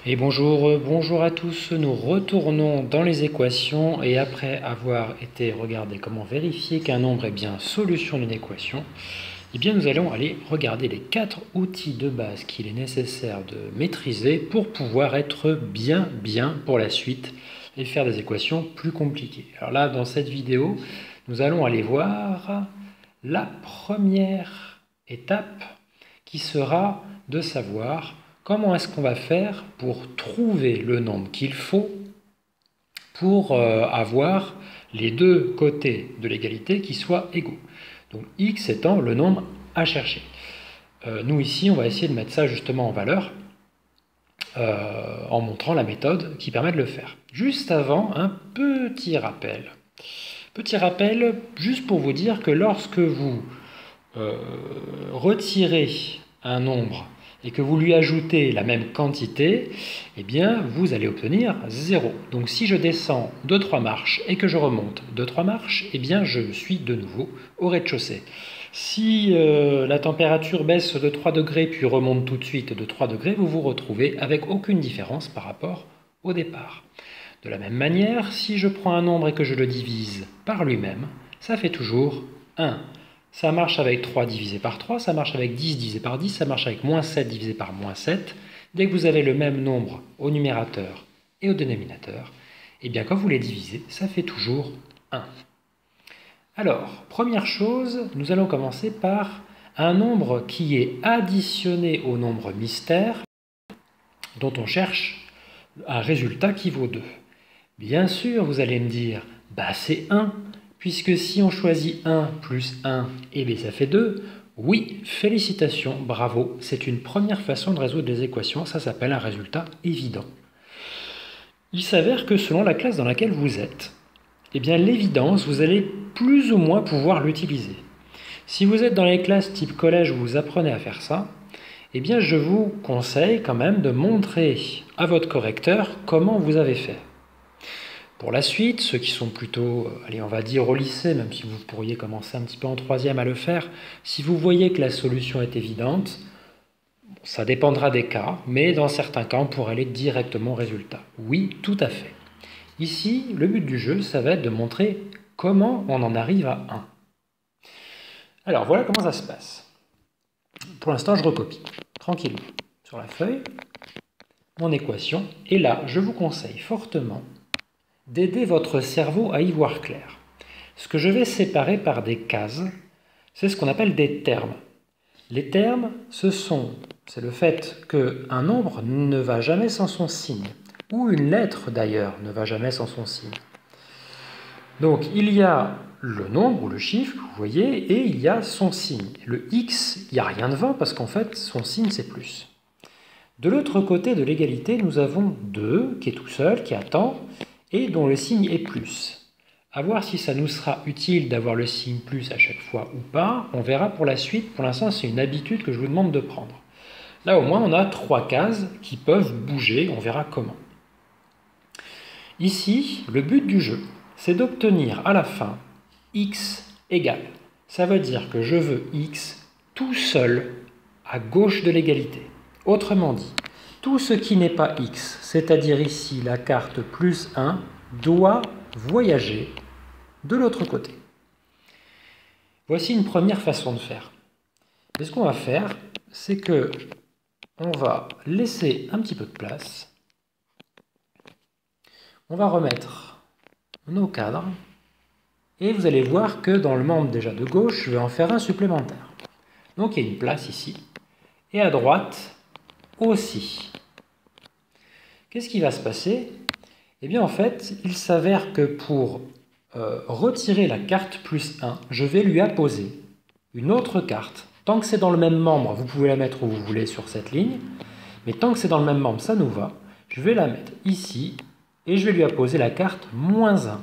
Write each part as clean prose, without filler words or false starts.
Et bonjour, bonjour à tous. Nous retournons dans les équations et après avoir été regarder comment vérifier qu'un nombre est bien solution d'une équation, eh bien nous allons aller regarder les 4 outils de base qu'il est nécessaire de maîtriser pour pouvoir être bien pour la suite et faire des équations plus compliquées. Alors là, dans cette vidéo, nous allons aller voir la première étape qui sera de savoir comment est-ce qu'on va faire pour trouver le nombre qu'il faut pour avoir les deux côtés de l'égalité qui soient égaux. Donc x étant le nombre à chercher. Nous ici, on va essayer de mettre ça justement en valeur en montrant la méthode qui permet de le faire. Juste avant, un petit rappel. Petit rappel juste pour vous dire que lorsque vous retirez un nombre et que vous lui ajoutez la même quantité, eh bien, vous allez obtenir 0. Donc si je descends 2-3 marches et que je remonte 2-3 marches, eh bien, je suis de nouveau au rez-de-chaussée. Si la température baisse de 3 degrés puis remonte tout de suite de 3 degrés, vous vous retrouvez avec aucune différence par rapport au départ. De la même manière, si je prends un nombre et que je le divise par lui-même, ça fait toujours 1. Ça marche avec 3 divisé par 3, ça marche avec 10 divisé par 10, ça marche avec moins 7 divisé par moins 7. Dès que vous avez le même nombre au numérateur et au dénominateur, eh bien quand vous les divisez, ça fait toujours 1. Alors, première chose, nous allons commencer par un nombre qui est additionné au nombre mystère, dont on cherche un résultat qui vaut 2. Bien sûr, vous allez me dire, c'est 1. Puisque si on choisit 1 plus 1, eh bien ça fait 2. Oui, félicitations, bravo, c'est une première façon de résoudre des équations, ça s'appelle un résultat évident. Il s'avère que selon la classe dans laquelle vous êtes, eh bien l'évidence, vous allez plus ou moins pouvoir l'utiliser. Si vous êtes dans les classes type collège où vous apprenez à faire ça, eh bien je vous conseille quand même de montrer à votre correcteur comment vous avez fait. Pour la suite, ceux qui sont plutôt, allez, on va dire au lycée, même si vous pourriez commencer un petit peu en troisième à le faire, si vous voyez que la solution est évidente, ça dépendra des cas, mais dans certains cas, on pourrait aller directement au résultat. Oui, tout à fait. Ici, le but du jeu, ça va être de montrer comment on en arrive à 1. Alors, voilà comment ça se passe. Pour l'instant, je recopie, tranquillement, sur la feuille, mon équation. Et là, je vous conseille fortement d'aider votre cerveau à y voir clair. Ce que je vais séparer par des cases, c'est ce qu'on appelle des termes. Les termes, c'est le fait qu'un nombre ne va jamais sans son signe, ou une lettre d'ailleurs ne va jamais sans son signe. Donc il y a le nombre ou le chiffre, vous voyez, et il y a son signe. Le x, il n'y a rien devant parce qu'en fait son signe c'est plus. De l'autre côté de l'égalité, nous avons 2 qui est tout seul, qui attend, et dont le signe est plus. À voir si ça nous sera utile d'avoir le signe plus à chaque fois ou pas, on verra pour la suite. Pour l'instant, c'est une habitude que je vous demande de prendre. Là, au moins, on a 3 cases qui peuvent bouger, on verra comment. Ici, le but du jeu, c'est d'obtenir à la fin x égale. Ça veut dire que je veux x tout seul à gauche de l'égalité. Autrement dit, tout ce qui n'est pas x, c'est-à-dire ici la carte plus 1, doit voyager de l'autre côté. Voici une première façon de faire. Et ce qu'on va faire, c'est que on va laisser un petit peu de place. On va remettre nos cadres. Et vous allez voir que dans le membre déjà de gauche, je vais en faire un supplémentaire. Donc il y a une place ici. Et à droite aussi. Qu'est-ce qui va se passer? Eh bien en fait, il s'avère que pour retirer la carte plus 1, je vais lui apposer une autre carte. Tant que c'est dans le même membre, vous pouvez la mettre où vous voulez sur cette ligne, mais tant que c'est dans le même membre, ça nous va. Je vais la mettre ici et je vais lui apposer la carte moins 1.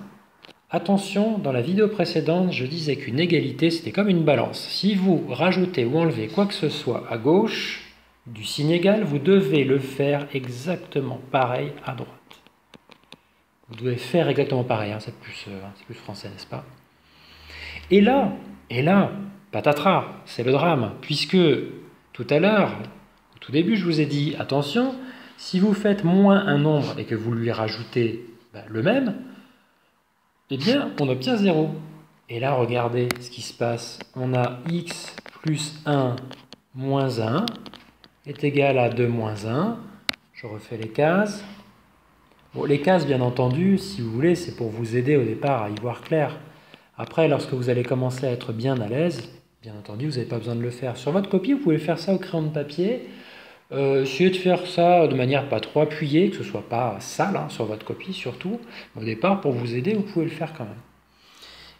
Attention, dans la vidéo précédente, je disais qu'une égalité, c'était comme une balance. Si vous rajoutez ou enlevez quoi que ce soit à gauche du signe égal, vous devez le faire exactement pareil à droite. Vous devez faire exactement pareil, hein, c'est plus français, n'est-ce pas? Et là, patatras, c'est le drame, puisque tout à l'heure, au tout début, je vous ai dit, attention, Si vous faites moins un nombre et que vous lui rajoutez le même, eh bien, on obtient 0. Et là, regardez ce qui se passe. On a x plus 1 moins 1 est égal à 2 moins 1. Je refais les cases. Bon, les cases, bien entendu, si vous voulez, c'est pour vous aider au départ à y voir clair. Après, lorsque vous allez commencer à être bien à l'aise, bien entendu, vous n'avez pas besoin de le faire. Sur votre copie, vous pouvez faire ça au crayon de papier. Essayez de faire ça de manière pas trop appuyée, que ce ne soit pas sale sur votre copie surtout. Au départ, pour vous aider, vous pouvez le faire quand même.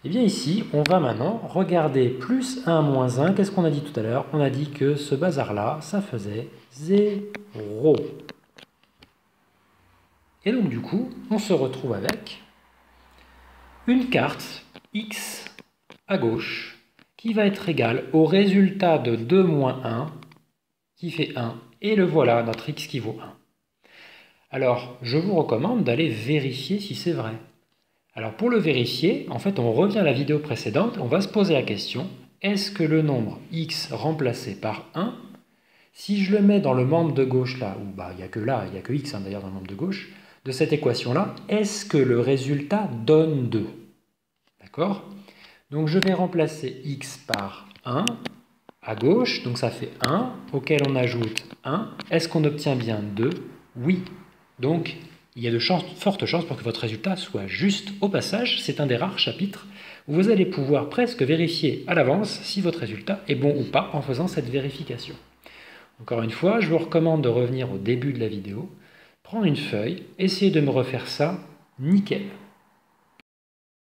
Et bien ici, on va maintenant regarder plus 1 moins 1. Qu'est-ce qu'on a dit tout à l'heure? On a dit que ce bazar-là, ça faisait 0. Et donc du coup, on se retrouve avec une carte x à gauche qui va être égale au résultat de 2 moins 1 qui fait 1. Et le voilà, notre x qui vaut 1. Alors, je vous recommande d'aller vérifier si c'est vrai. Alors pour le vérifier, en fait, on revient à la vidéo précédente, on va se poser la question, est-ce que le nombre x remplacé par 1, si je le mets dans le membre de gauche là, où il n'y a que x d'ailleurs dans le membre de gauche, de cette équation-là, est-ce que le résultat donne 2? D'accord? Donc je vais remplacer x par 1 à gauche, donc ça fait 1, auquel on ajoute 1. Est-ce qu'on obtient bien 2? Oui. Donc il y a de fortes chances pour que votre résultat soit juste. Au passage, c'est un des rares chapitres où vous allez pouvoir presque vérifier à l'avance si votre résultat est bon ou pas en faisant cette vérification. Encore une fois, je vous recommande de revenir au début de la vidéo, prendre une feuille, essayer de me refaire ça nickel.